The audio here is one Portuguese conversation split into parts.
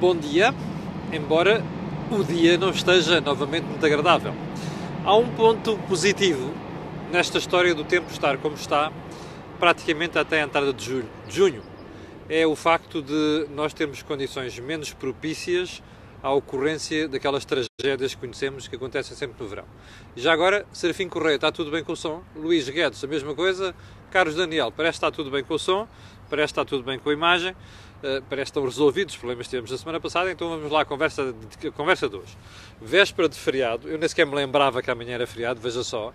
Bom dia, embora o dia não esteja novamente muito agradável. Há um ponto positivo nesta história do tempo estar como está, praticamente até a entrada de junho. É o facto de nós termos condições menos propícias à ocorrência daquelas tragédias que conhecemos que acontecem sempre no verão. E já agora, Serafim Correia, está tudo bem com o som? Luís Guedes, a mesma coisa. Carlos Daniel, parece que está tudo bem com o som, parece que está tudo bem com a imagem, parece que estão resolvidos os problemas que tivemos na semana passada, então vamos lá à conversa de hoje. Véspera de feriado, eu nem sequer me lembrava que amanhã era feriado, veja só,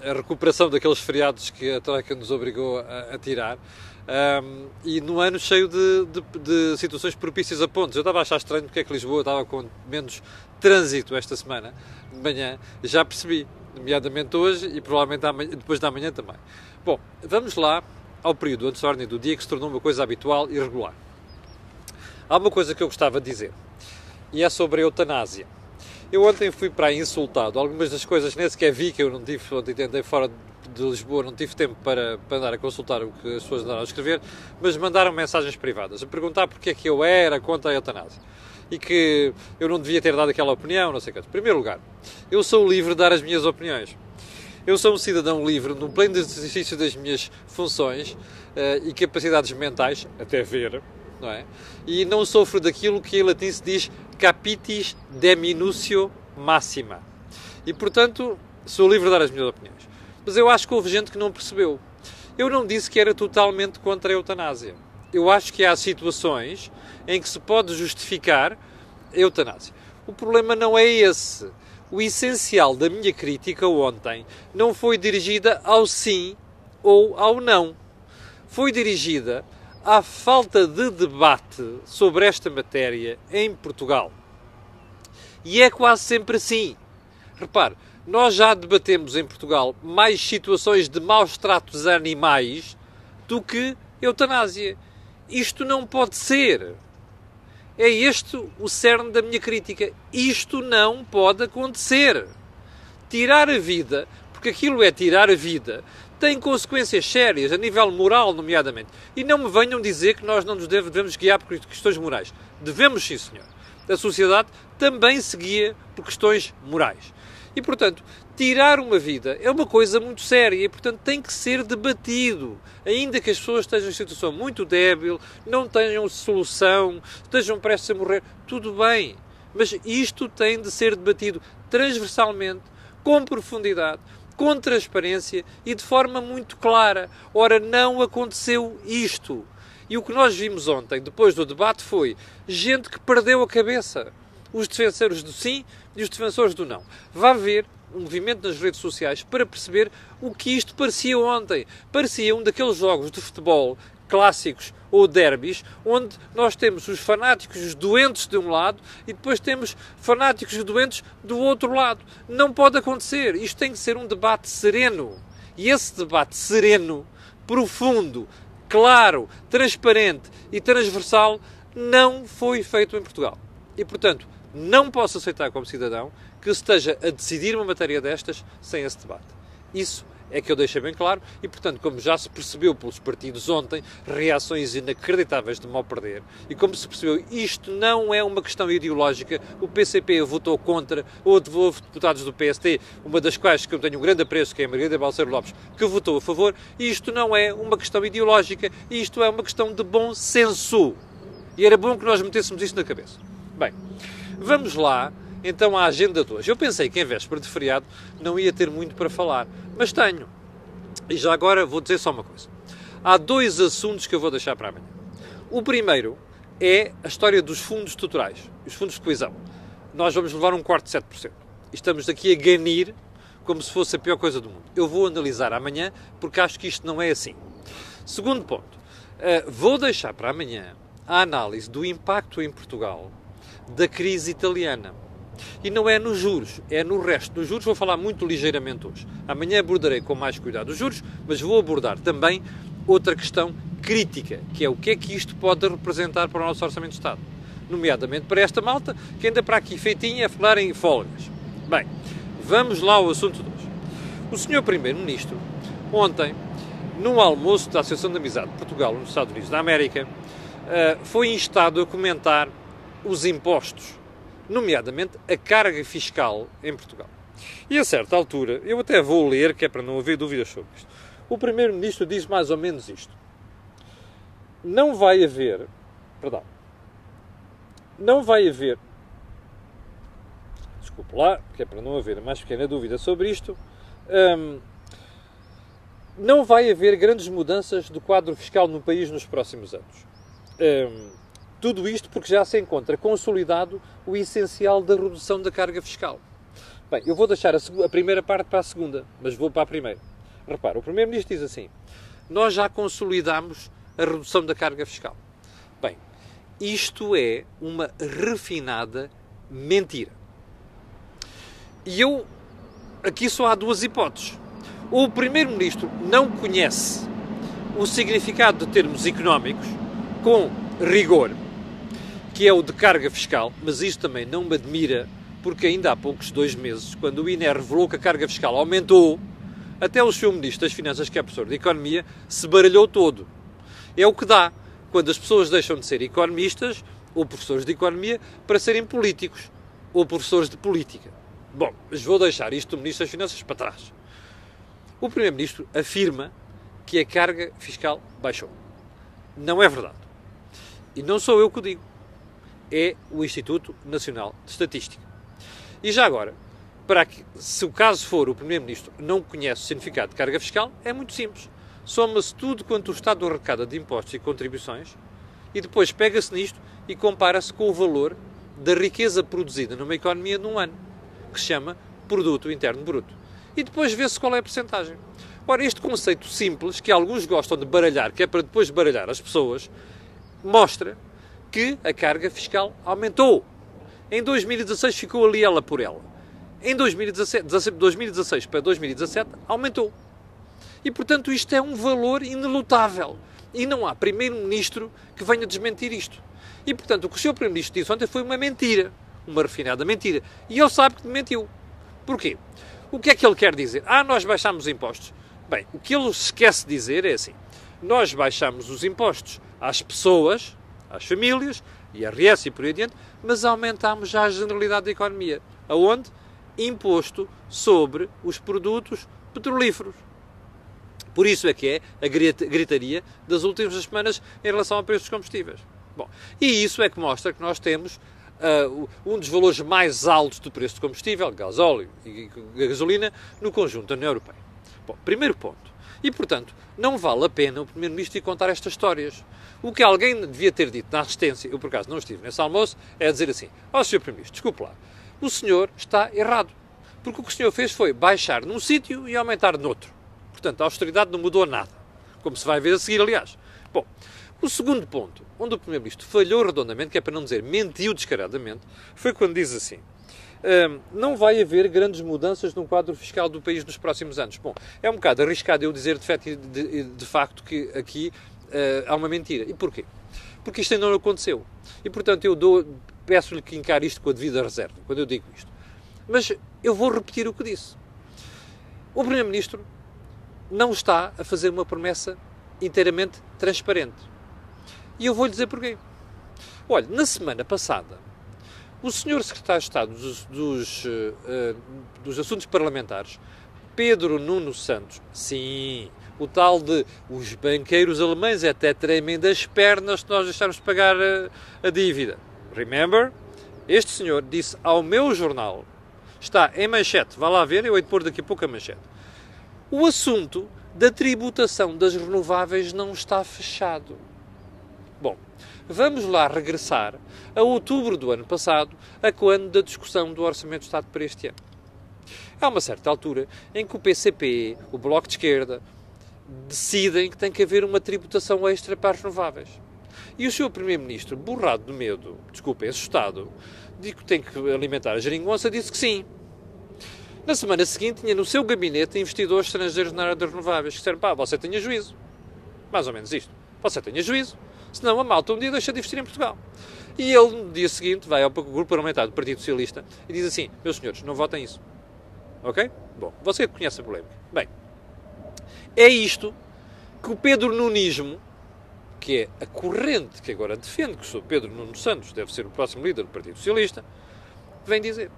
a recuperação daqueles feriados que a Troika nos obrigou a tirar, e num ano cheio de situações propícias a pontos. Eu estava a achar estranho porque é que Lisboa estava com menos trânsito esta semana, de manhã, já percebi, nomeadamente hoje e provavelmente amanhã, depois da manhã também. Bom, vamos lá ao período antes da ordem do dia, que se tornou uma coisa habitual e regular. Há uma coisa que eu gostava de dizer, e é sobre a eutanásia. Eu ontem fui para aí insultado, algumas das coisas nem sequer vi, que eu não tive, ontem tentei fora de Lisboa, não tive tempo para andar a consultar o que as pessoas andaram a escrever, mas mandaram mensagens privadas, a perguntar porque é que eu era contra a eutanásia. E que eu não devia ter dado aquela opinião, não sei o que. Em primeiro lugar, eu sou livre de dar as minhas opiniões. Eu sou um cidadão livre, no pleno exercício das minhas funções e capacidades mentais, até ver, não é? E não sofro daquilo que em latim se diz capitis deminutio maxima. E, portanto, sou livre de dar as minhas opiniões. Mas eu acho que houve gente que não percebeu. Eu não disse que era totalmente contra a eutanásia. Eu acho que há situações em que se pode justificar a eutanásia. O problema não é esse. O essencial da minha crítica ontem não foi dirigida ao sim ou ao não. Foi dirigida à falta de debate sobre esta matéria em Portugal. E é quase sempre assim. Repare, nós já debatemos em Portugal mais situações de maus tratos a animais do que eutanásia. Isto não pode ser. É este o cerne da minha crítica. Isto não pode acontecer. Tirar a vida, porque aquilo é tirar a vida, tem consequências sérias, a nível moral, nomeadamente. E não me venham dizer que nós não nos devemos guiar por questões morais. Devemos, sim, senhor. A sociedade também se guia por questões morais. E, portanto, tirar uma vida é uma coisa muito séria e, portanto, tem que ser debatido. Ainda que as pessoas estejam em situação muito débil, não tenham solução, estejam prestes a morrer, tudo bem. Mas isto tem de ser debatido transversalmente, com profundidade, com transparência e de forma muito clara. Ora, não aconteceu isto. E o que nós vimos ontem, depois do debate, foi gente que perdeu a cabeça. Os defensores do sim e os defensores do não. Vá ver um movimento nas redes sociais para perceber o que isto parecia ontem. Parecia um daqueles jogos de futebol clássicos ou derbys, onde nós temos os fanáticos, os doentes de um lado e depois temos fanáticos e doentes do outro lado. Não pode acontecer. Isto tem que ser um debate sereno. E esse debate sereno, profundo, claro, transparente e transversal não foi feito em Portugal. E, portanto, não posso aceitar como cidadão que se esteja a decidir uma matéria destas sem esse debate. Isso é que eu deixei bem claro e, portanto, como já se percebeu pelos partidos ontem, reações inacreditáveis de mal perder. E como se percebeu, isto não é uma questão ideológica. O PCP votou contra, houve deputados do PST, uma das quais que eu tenho um grande apreço, que é a Margarida Balseiro Lopes, que votou a favor. E isto não é uma questão ideológica, isto é uma questão de bom senso. E era bom que nós metêssemos isto na cabeça. Bem, vamos lá, então, à agenda de hoje. Eu pensei que em véspera de feriado não ia ter muito para falar, mas tenho. E já agora vou dizer só uma coisa. Há dois assuntos que eu vou deixar para amanhã. O primeiro é a história dos fundos estruturais, os fundos de coesão. Nós vamos levar um corte de 7%. Estamos aqui a ganir como se fosse a pior coisa do mundo. Eu vou analisar amanhã, porque acho que isto não é assim. Segundo ponto, vou deixar para amanhã a análise do impacto em Portugal da crise italiana. E não é nos juros, é no resto. Nos juros vou falar muito ligeiramente hoje. Amanhã abordarei com mais cuidado os juros, mas vou abordar também outra questão crítica, que é o que é que isto pode representar para o nosso Orçamento de Estado. Nomeadamente para esta malta, que anda para aqui feitinha a falar em folgas. Bem, vamos lá ao assunto de hoje. O Sr. Primeiro-Ministro, ontem, num almoço da Associação de Amizade de Portugal, nos Estados Unidos da América, foi instado a comentar os impostos, nomeadamente a carga fiscal em Portugal. E a certa altura, eu até vou ler, que é para não haver dúvidas sobre isto, o Primeiro-Ministro diz mais ou menos isto. Não vai haver, desculpe lá, que é para não haver a mais pequena dúvida sobre isto, não vai haver grandes mudanças do quadro fiscal no país nos próximos anos. Tudo isto porque já se encontra consolidado o essencial da redução da carga fiscal. Bem, eu vou deixar a primeira parte para a segunda, mas vou para a primeira. Repara, o Primeiro-Ministro diz assim: nós já consolidamos a redução da carga fiscal. Bem, isto é uma refinada mentira. E aqui só há duas hipóteses. Ou o Primeiro-Ministro não conhece o significado de termos económicos com rigor, que é o de carga fiscal, mas isto também não me admira, porque ainda há poucos 2 meses, quando o INE revelou que a carga fiscal aumentou, até o Sr. Ministro das Finanças, que é professor de Economia, se baralhou todo. É o que dá quando as pessoas deixam de ser economistas ou professores de Economia para serem políticos ou professores de Política. Bom, mas vou deixar isto do Ministro das Finanças para trás. O Primeiro-Ministro afirma que a carga fiscal baixou. Não é verdade. E não sou eu que o digo. É o Instituto Nacional de Estatística. E já agora, se o caso for o Primeiro-Ministro não conhece o significado de carga fiscal, é muito simples. Soma-se tudo quanto o Estado arrecada de impostos e contribuições e depois pega-se nisto e compara-se com o valor da riqueza produzida numa economia num ano, que se chama Produto Interno Bruto. E depois vê-se qual é a percentagem. Ora, este conceito simples, que alguns gostam de baralhar, que é para depois baralhar as pessoas, mostra que a carga fiscal aumentou. Em 2016 ficou ali ela por ela. Em 2016 para 2017 aumentou. E, portanto, isto é um valor inelutável. E não há Primeiro-Ministro que venha desmentir isto. E, portanto, o que o Sr. Primeiro-Ministro disse ontem foi uma mentira. Uma refinada mentira. E ele sabe que mentiu. Porquê? O que é que ele quer dizer? Nós baixamos impostos. Bem, o que ele esquece de dizer é assim: nós baixamos os impostos às pessoas, às famílias, IRS e por aí adiante, mas aumentamos já a generalidade da economia. Aonde? Imposto sobre os produtos petrolíferos. Por isso é que é a gritaria das últimas semanas em relação ao preço dos combustíveis. Bom, e isso é que mostra que nós temos um dos valores mais altos do preço do combustível, gasóleo e gasolina, no conjunto da União Europeia. Bom, primeiro ponto. E, portanto, não vale a pena o Primeiro-Ministro ir contar estas histórias. O que alguém devia ter dito na assistência, eu por acaso não estive nesse almoço, é dizer assim: Sr. Primeiro-Ministro, desculpe lá, o senhor está errado. Porque o que o senhor fez foi baixar num sítio e aumentar noutro. Portanto, a austeridade não mudou nada. Como se vai ver a seguir, aliás. Bom, o segundo ponto, onde o Primeiro-Ministro falhou redondamente, que é para não dizer mentiu descaradamente, foi quando diz assim: não vai haver grandes mudanças no quadro fiscal do país nos próximos anos. Bom, é um bocado arriscado eu dizer de facto que aqui há uma mentira. E porquê? Porque isto ainda não aconteceu. E, portanto, peço-lhe que encare isto com a devida reserva, quando eu digo isto. Mas eu vou repetir o que disse. O Primeiro-Ministro não está a fazer uma promessa inteiramente transparente. E eu vou-lhe dizer porquê. Olha, na semana passada, o Sr. Secretário de Estado dos Assuntos Parlamentares, Pedro Nuno Santos, sim, o tal de os banqueiros alemães até tremem das pernas se nós deixarmos de pagar a dívida. Remember? Este senhor disse ao meu jornal, está em manchete, vá lá ver, eu hei de pôr daqui a pouco a manchete: o assunto da tributação das renováveis não está fechado. Bom, vamos lá regressar a outubro do ano passado, a quando da discussão do Orçamento do Estado para este ano. Há uma certa altura em que o PCP, o Bloco de Esquerda, decidem que tem que haver uma tributação extra para as renováveis. E o Sr. Primeiro-Ministro, borrado de medo, assustado, de que tem que alimentar a geringonça, disse que sim. Na semana seguinte, tinha no seu gabinete investidores estrangeiros na área das renováveis, que disseram: você tenha juízo. Mais ou menos isto. Você tenha juízo, senão a malta um dia deixa de investir em Portugal. E ele, no dia seguinte, vai ao grupo parlamentar do Partido Socialista e diz assim: meus senhores, não votem isso. Ok? Bom, você conhece a polémica. Bem, é isto que o Pedro Nunismo que é a corrente que agora defende que o Sr. Pedro Nuno Santos deve ser o próximo líder do Partido Socialista, vem dizer.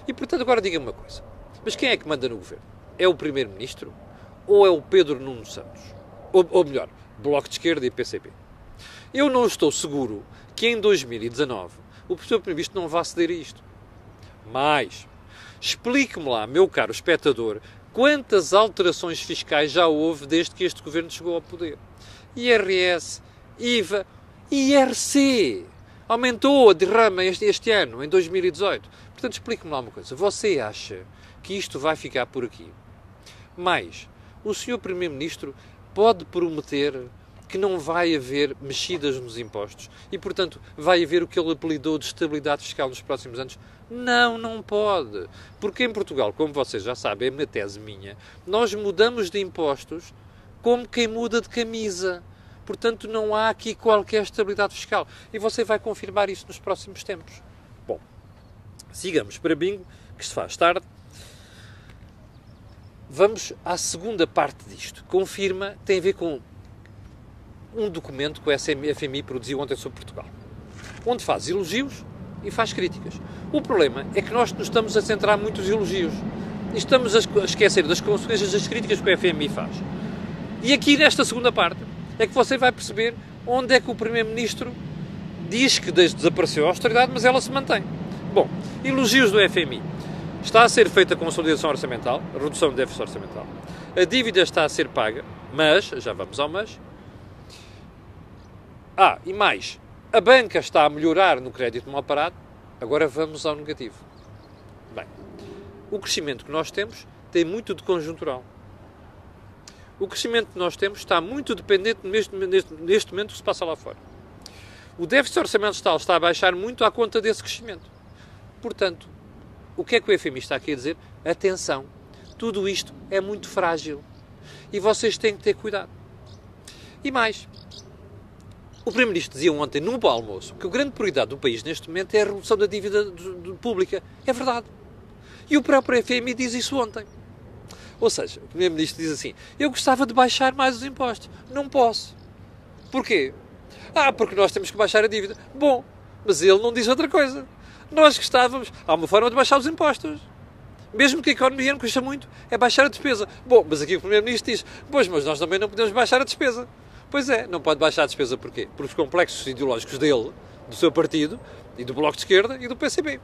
E, portanto, agora diga-me uma coisa. Mas quem é que manda no governo? É o Primeiro-Ministro ou é o Pedro Nuno Santos? Ou melhor, Bloco de Esquerda e PCP. Eu não estou seguro que em 2019 o Sr. Primeiro-Ministro não vá ceder a isto. Mas, explique-me lá, meu caro espectador, quantas alterações fiscais já houve desde que este governo chegou ao poder. IRS, IVA, IRC. Aumentou a derrama este ano, em 2018. Portanto, explique-me lá uma coisa. Você acha que isto vai ficar por aqui? Mas o Sr. Primeiro-Ministro pode prometer que não vai haver mexidas nos impostos e, portanto, vai haver o que ele apelidou de estabilidade fiscal nos próximos anos? Não, não pode. Porque em Portugal, como vocês já sabem, é uma tese minha, nós mudamos de impostos como quem muda de camisa. Portanto, não há aqui qualquer estabilidade fiscal. E você vai confirmar isso nos próximos tempos. Bom, sigamos para bingo, que se faz tarde. Vamos à segunda parte disto. Confirma, tem a ver com um documento que o FMI produziu ontem sobre Portugal, onde faz elogios e faz críticas. O problema é que nós nos estamos a centrar muito nos elogios e estamos a esquecer das consequências das críticas que o FMI faz. E aqui, nesta segunda parte, é que você vai perceber onde é que o Primeiro-Ministro diz que desapareceu a austeridade, mas ela se mantém. Bom, elogios do FMI. Está a ser feita a consolidação orçamental, a redução do déficit orçamental. A dívida está a ser paga, mas, já vamos ao mas. E mais, a banca está a melhorar no crédito mal parado, agora vamos ao negativo. Bem, o crescimento que nós temos tem muito de conjuntural. O crescimento que nós temos está muito dependente neste momento do que se passa lá fora. O déficit orçamental está a baixar muito à conta desse crescimento. Portanto, o que é que o FMI está aqui a dizer? Atenção, tudo isto é muito frágil e vocês têm que ter cuidado. E mais, o Primeiro-Ministro dizia ontem, no almoço, que a grande prioridade do país neste momento é a redução da dívida pública. É verdade. E o próprio FMI diz isso ontem. Ou seja, o Primeiro-Ministro diz assim, eu gostava de baixar mais os impostos. Não posso. Porquê? Porque nós temos que baixar a dívida. Bom, mas ele não diz outra coisa. Nós gostávamos, há uma forma de baixar os impostos. Mesmo que a economia não custa muito, é baixar a despesa. Bom, mas aqui o Primeiro-Ministro diz, pois, mas nós também não podemos baixar a despesa. Pois é, não pode baixar a despesa porquê? Por os complexos ideológicos dele, do seu partido, e do Bloco de Esquerda e do PCP.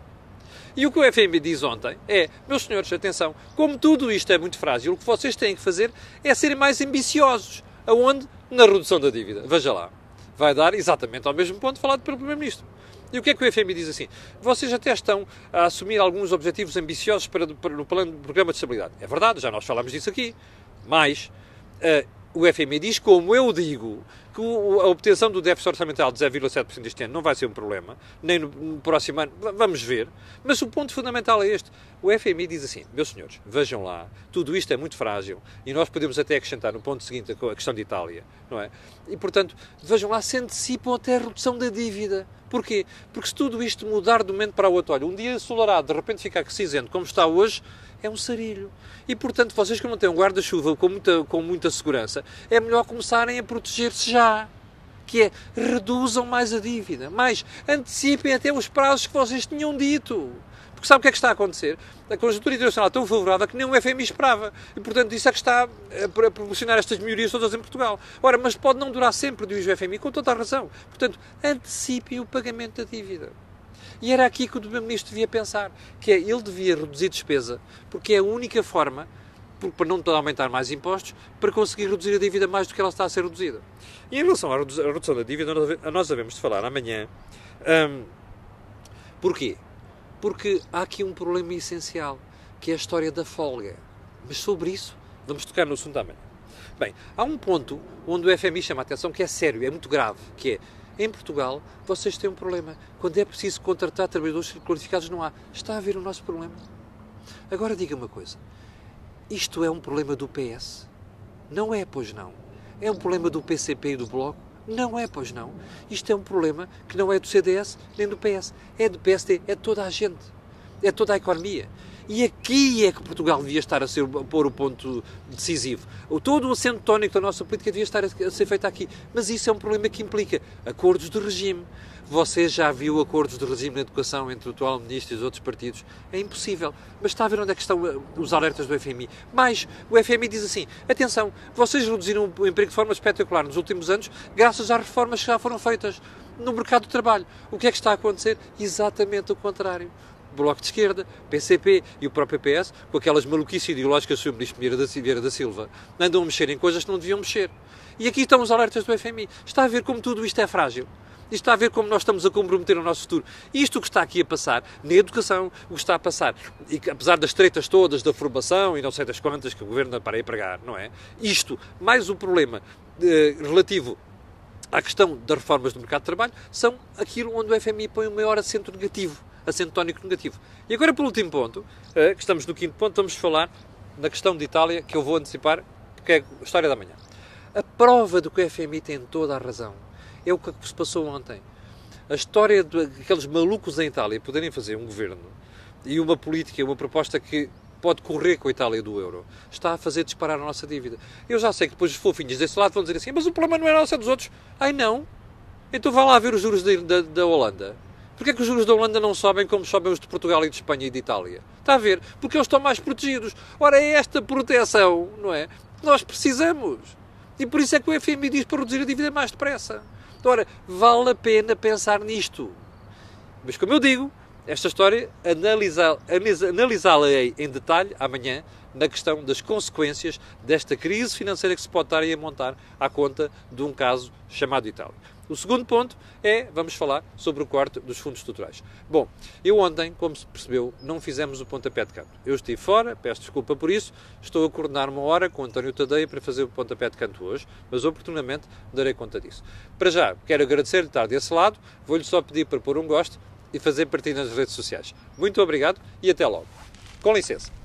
E o que o FMI diz ontem é, meus senhores, atenção, como tudo isto é muito frágil, o que vocês têm que fazer é serem mais ambiciosos. Aonde? Na redução da dívida. Veja lá. Vai dar exatamente ao mesmo ponto falado pelo Primeiro-Ministro. E o que é que o FMI diz assim? Vocês até estão a assumir alguns objetivos ambiciosos para no programa de estabilidade. É verdade, já nós falamos disso aqui. Mas o FMI diz, como eu digo, que a obtenção do déficit orçamental de 0,7% este ano não vai ser um problema, nem no próximo ano, vamos ver, mas o ponto fundamental é este. O FMI diz assim, meus senhores, vejam lá, tudo isto é muito frágil, e nós podemos até acrescentar no ponto seguinte a questão de Itália, não é? E, portanto, vejam lá, se antecipam até a redução da dívida. Porquê? Porque se tudo isto mudar de um momento para o outro, olha, um dia ensolarado, de repente ficar cinzento, como está hoje, é um sarilho. E, portanto, vocês que não têm um guarda-chuva com muita segurança, é melhor começarem a proteger-se já. Que é, reduzam mais a dívida. Mais, antecipem até os prazos que vocês tinham dito. Porque sabe o que é que está a acontecer? A conjuntura internacional é tão favorável que nem o FMI esperava. E, portanto, isso é que está a proporcionar estas melhorias todas em Portugal. Ora, mas pode não durar sempre, diz o FMI, com toda a razão. Portanto, antecipem o pagamento da dívida. E era aqui que o Primeiro-Ministro devia pensar, que é, ele devia reduzir despesa, porque é a única forma, para não aumentar mais impostos, para conseguir reduzir a dívida mais do que ela está a ser reduzida. E em relação à redução da dívida, nós devemos de falar amanhã. Porquê? Porque há aqui um problema essencial, que é a história da folga. Mas sobre isso, vamos tocar no assunto amanhã. Bem, há um ponto onde o FMI chama a atenção que é sério, é muito grave, que é, em Portugal, vocês têm um problema. Quando é preciso contratar trabalhadores qualificados, não há. Está a ver o nosso problema? Agora diga uma coisa. Isto é um problema do PS? Não é, pois não. É um problema do PCP e do Bloco? Não é, pois não. Isto é um problema que não é do CDS nem do PS. É do PSD, é de toda a gente. É toda a economia. E aqui é que Portugal devia estar a pôr o ponto decisivo. Todo o acento tónico da nossa política devia estar a ser feito aqui. Mas isso é um problema que implica acordos de regime. Você já viu acordos de regime na educação entre o atual ministro e os outros partidos? É impossível. Mas está a ver onde é que estão os alertas do FMI? Mas o FMI diz assim, atenção, vocês reduziram o emprego de forma espetacular nos últimos anos graças às reformas que já foram feitas no mercado de trabalho. O que é que está a acontecer? Exatamente o contrário. Bloco de Esquerda, PCP e o próprio PS, com aquelas maluquices ideológicas do Sr. Ministro Vieira da Silva, andam a mexer em coisas que não deviam mexer. E aqui estão os alertas do FMI. Está a ver como tudo isto é frágil. E está a ver como nós estamos a comprometer o nosso futuro. Isto que está aqui a passar, na educação, o que está a passar, e que, apesar das tretas todas da formação e não sei das quantas que o Governo para aí pregar, não é? Isto, mais o problema relativo à questão das reformas do mercado de trabalho, são aquilo onde o FMI põe o maior acento negativo, acento tónico negativo. E agora, pelo último ponto, que estamos no quinto ponto, vamos falar na questão de Itália, que eu vou antecipar, que é a história da manhã. A prova do que o FMI tem toda a razão é o que se passou ontem. A história daqueles malucos em Itália poderem fazer um governo e uma política, uma proposta que pode correr com a Itália do euro, está a fazer disparar a nossa dívida. Eu já sei que depois os fofinhos desse lado vão dizer assim, mas o problema não é nosso, é dos outros. Ai não? Então vá lá ver os juros da Holanda. Porquê é que os juros da Holanda não sobem como sobem os de Portugal e de Espanha e de Itália? Está a ver? Porque eles estão mais protegidos. Ora, é esta proteção, não é? Nós precisamos. E por isso é que o FMI diz para reduzir a dívida mais depressa. Ora, vale a pena pensar nisto. Mas como eu digo, esta história analisá-la-ei em detalhe amanhã na questão das consequências desta crise financeira que se pode estar aí a montar à conta de um caso chamado Itália. O segundo ponto é, vamos falar sobre o corte dos fundos estruturais. Bom, eu ontem, como se percebeu, não fizemos o pontapé de canto. Eu estive fora, peço desculpa por isso, estou a coordenar uma hora com o António Tadeia para fazer o pontapé de canto hoje, mas oportunamente darei conta disso. Para já, quero agradecer-lhe estar desse lado, vou-lhe só pedir para pôr um gosto e fazer partilha nas redes sociais. Muito obrigado e até logo. Com licença.